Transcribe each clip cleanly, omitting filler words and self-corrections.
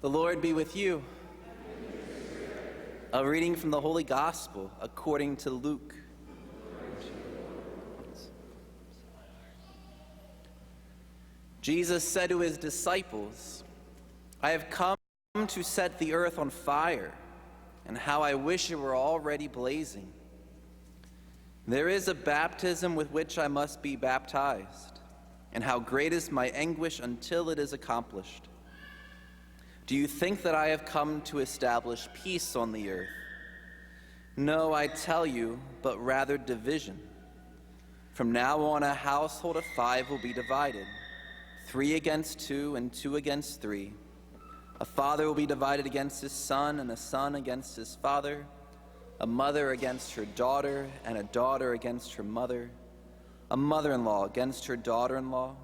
The Lord be with you. A reading from the Holy Gospel according to Luke. Jesus said to his disciples, "I have come to set the earth on fire, and how I wish it were already blazing. There is a baptism with which I must be baptized, and how great is my anguish until it is accomplished. Do you think that I have come to establish peace on the earth? No, I tell you, but rather division. From now on, a household of 5 will be divided, 3 against 2 and 2 against 3. A father will be divided against his son, and a son against his father, a mother against her daughter, and a daughter against her mother, a mother-in-law against her daughter-in-law,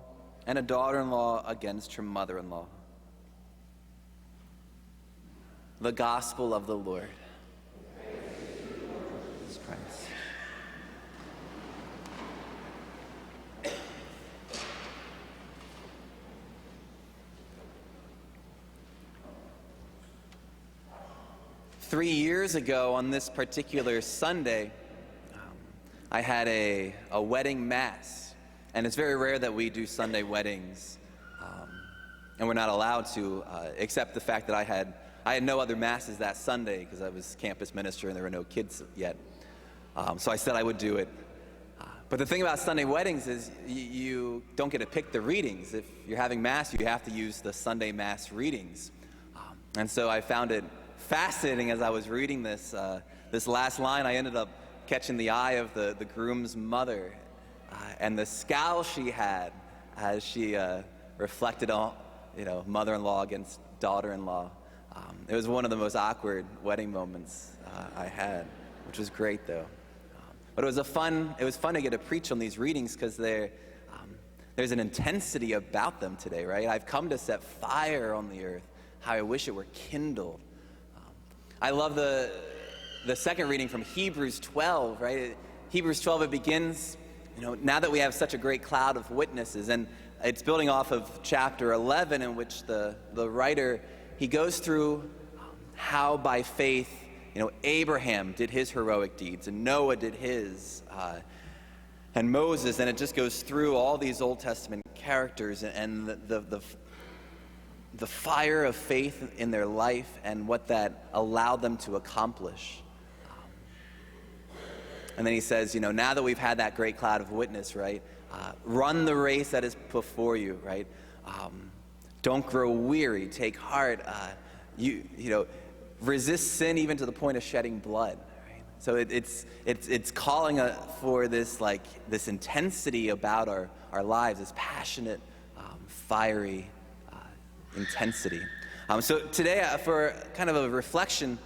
and a daughter-in-law against her mother-in-law." The Gospel of the Lord. Jesus Christ. Three years ago on this particular Sunday, I had a wedding mass. And it's very rare that we do Sunday weddings. And we're not allowed to, except the fact that I had no other masses that Sunday because I was campus minister and there were no kids yet. So I said I would do it. But the thing about Sunday weddings is you don't get to pick the readings. If you're having mass, you have to use the Sunday mass readings. And so I found it fascinating as I was reading this last line. I ended up catching the eye of the groom's mother and the scowl she had as she reflected on, mother-in-law against daughter-in-law. It was one of the most awkward wedding moments I had, which was great though. But it was fun to get to preach on these readings because there's an intensity about them today, right? I've come to set fire on the earth, how I wish it were kindled. I love the second reading from Hebrews 12, right? Hebrews 12, it begins, now that we have such a great cloud of witnesses, and it's building off of chapter 11 in which the writer, he goes through how by faith, Abraham did his heroic deeds, and Noah did his, and Moses, and it just goes through all these Old Testament characters and the fire of faith in their life and what that allowed them to accomplish. And then he says, now that we've had that great cloud of witness, right, run the race that is before you, right? Don't grow weary. Take heart. Resist sin even to the point of shedding blood. Right? So it's calling for this intensity about our lives, this passionate, fiery intensity. So today, for kind of a reflection,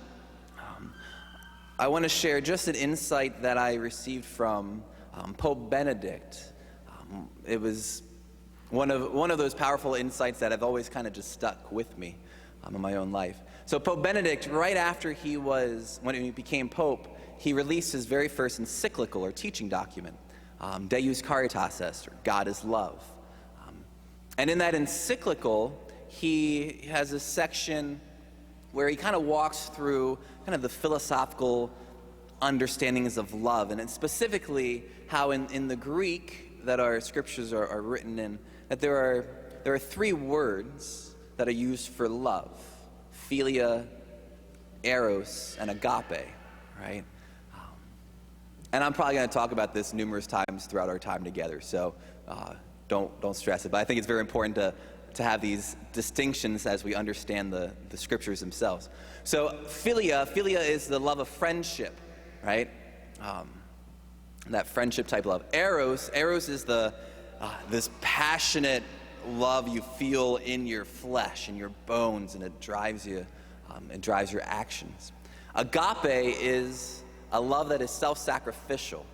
I want to share just an insight that I received from Pope Benedict. It was one of those powerful insights that have always kind of just stuck with me in my own life. So Pope Benedict, right after when he became Pope, he released his very first encyclical or teaching document, Deus Caritas Est, or God is Love. And in that encyclical, he has a section where he kind of walks through kind of the philosophical understandings of love, and it's specifically how in the Greek that our scriptures are written in, that there are 3 words that are used for love: philia, eros, and agape, right? And I'm probably going to talk about this numerous times throughout our time together, so don't stress it. But I think it's very important to have these distinctions as we understand the scriptures themselves. So philia is the love of friendship, right? That friendship type love. Eros is this passionate love you feel in your flesh, in your bones, and it drives you, it drives your actions. Agape is a love that is self-sacrificial,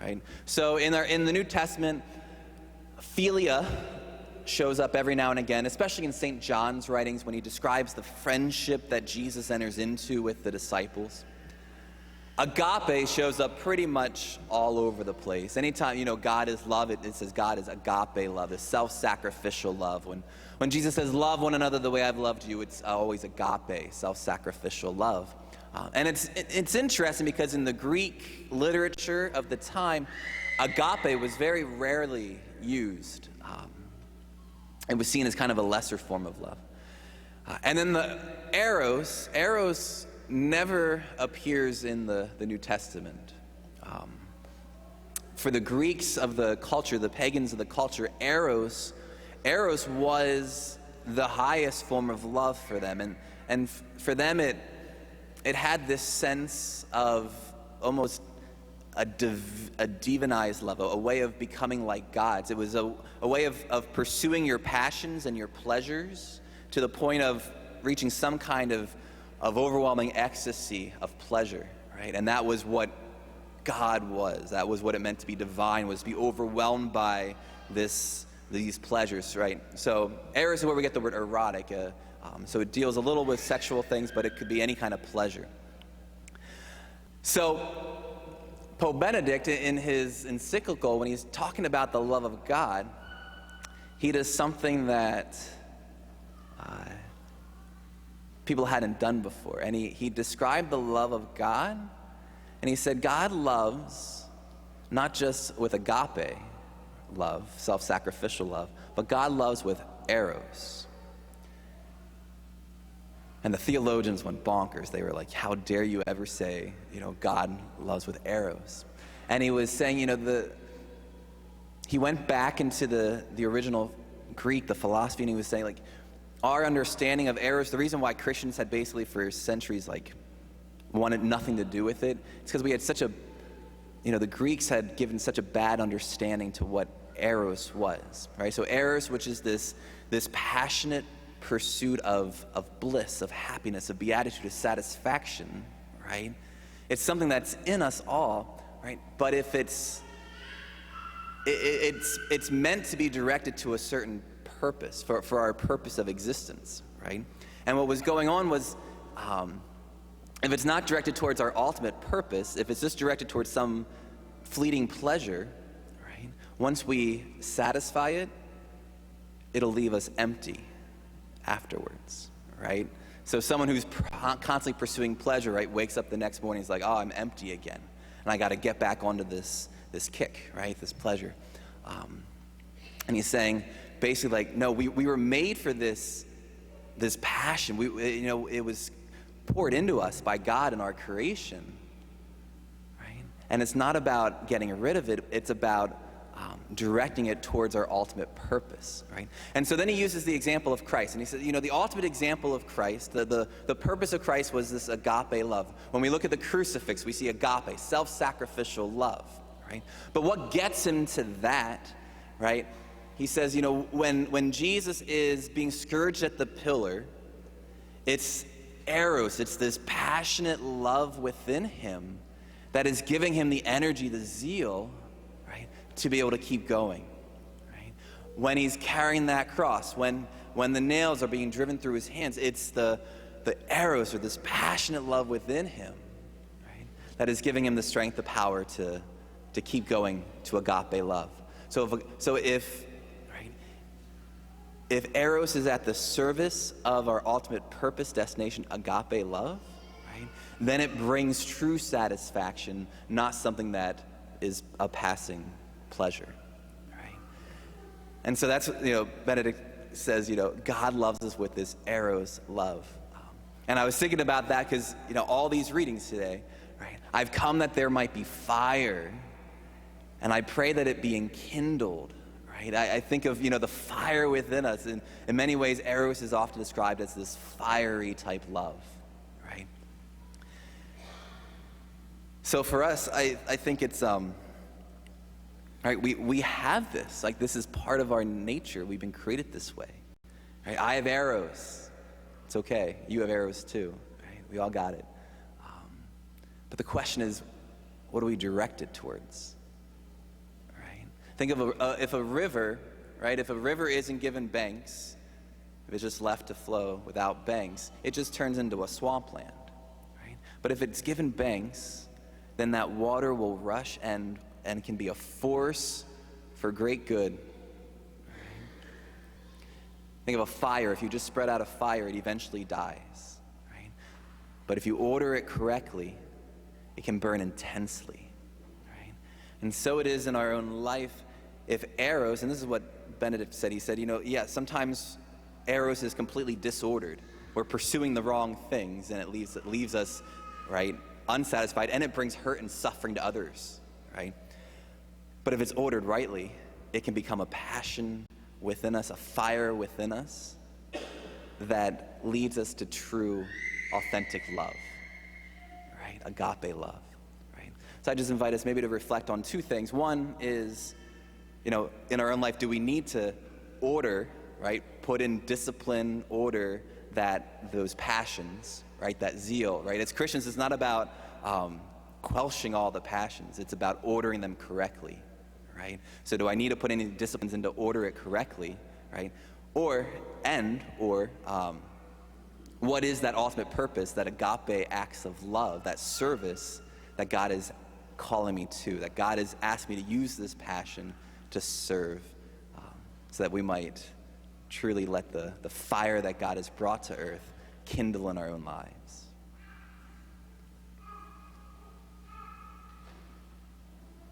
right? So in the New Testament, philia shows up every now and again, especially in St. John's writings when he describes the friendship that Jesus enters into with the disciples. Agape shows up pretty much all over the place. Anytime, God is love, it says God is agape love, a self-sacrificial love. When Jesus says, love one another the way I've loved you, it's always agape, self-sacrificial love. And it's interesting because in the Greek literature of the time, agape was very rarely used. It was seen as kind of a lesser form of love. And then the eros never appears in the New Testament. For the Greeks of the culture, the pagans of the culture, eros was the highest form of love for them. And for them, it had this sense of almost a divinized love, a way of becoming like gods. It was a way of pursuing your passions and your pleasures to the point of reaching some kind of overwhelming ecstasy of pleasure, right? And that was what God was. That was what it meant to be divine, was to be overwhelmed by these pleasures, right? So eros is where we get the word erotic. So it deals a little with sexual things, but it could be any kind of pleasure. So Pope Benedict, in his encyclical, when he's talking about the love of God, he does something that people hadn't done before. And he described the love of God, and he said God loves not just with agape love, self-sacrificial love, but God loves with eros. And the theologians went bonkers. They were like, how dare you ever say, God loves with eros? And he was saying, he went back into the original Greek, the philosophy, and he was saying, like, our understanding of eros, the reason why Christians had basically for centuries, wanted nothing to do with it, it's because we had such a, the Greeks had given such a bad understanding to what eros was, right? So eros, which is this passionate pursuit of bliss, of happiness, of beatitude, of satisfaction, right? It's something that's in us all, right? But if it's meant to be directed to a certain purpose, for our purpose of existence, right? And what was going on was, if it's not directed towards our ultimate purpose, if it's just directed towards some fleeting pleasure, right? Once we satisfy it, it'll leave us empty afterwards, right? So someone who's constantly pursuing pleasure, right, wakes up the next morning, is like, oh, I'm empty again, and I got to get back onto this kick, right, this pleasure. And he's saying, basically, like, no, we were made for this passion. It was poured into us by God in our creation, right? And it's not about getting rid of it. It's about directing it towards our ultimate purpose, right? And so then he uses the example of Christ, and he says, the ultimate example of Christ, the purpose of Christ was this agape love. When we look at the crucifix, we see agape, self-sacrificial love, right? But what gets him to that, right? He says, when Jesus is being scourged at the pillar, it's eros, it's this passionate love within him that is giving him the energy, the zeal, right, to be able to keep going, right? When he's carrying that cross, when the nails are being driven through his hands, it's the eros, or this passionate love within him, right, that is giving him the strength, the power to keep going to agape love. So if eros is at the service of our ultimate purpose, destination, agape love, right, then it brings true satisfaction, not something that is a passing pleasure, right? And so that's, Benedict says, God loves us with this eros love. And I was thinking about that because, all these readings today, right, I've come that there might be fire, and I pray that it be enkindled. Right? I think of, the fire within us. And in many ways, eros is often described as this fiery type love, right? So for us, I think it's, right, we have this. Like, this is part of our nature. We've been created this way. Right? I have eros. It's okay. You have eros too. Right? We all got it. But the question is, what do we direct it towards? Think of if a river, right? If a river isn't given banks, if it's just left to flow without banks, it just turns into a swampland, right? But if it's given banks, then that water will rush and can be a force for great good. Think of a fire. If you just spread out a fire, it eventually dies, right? But if you order it correctly, it can burn intensely, right? And so it is in our own life. If Eros, and this is what Benedict said, he said, sometimes Eros is completely disordered. We're pursuing the wrong things, and it leaves us, right, unsatisfied, and it brings hurt and suffering to others, right? But if it's ordered rightly, it can become a passion within us, a fire within us that leads us to true, authentic love, right? Agape love, right? So I just invite us maybe to reflect on two things. One is, in our own life, do we need to order, right, put in discipline, order those passions, right, that zeal, right? As Christians, it's not about quelching all the passions. It's about ordering them correctly, right? So do I need to put any disciplines in to order it correctly, right? Or what is that ultimate purpose, that agape acts of love, that service that God is calling me to, that God has asked me to use this passion to serve, so that we might truly let the fire that God has brought to earth kindle in our own lives.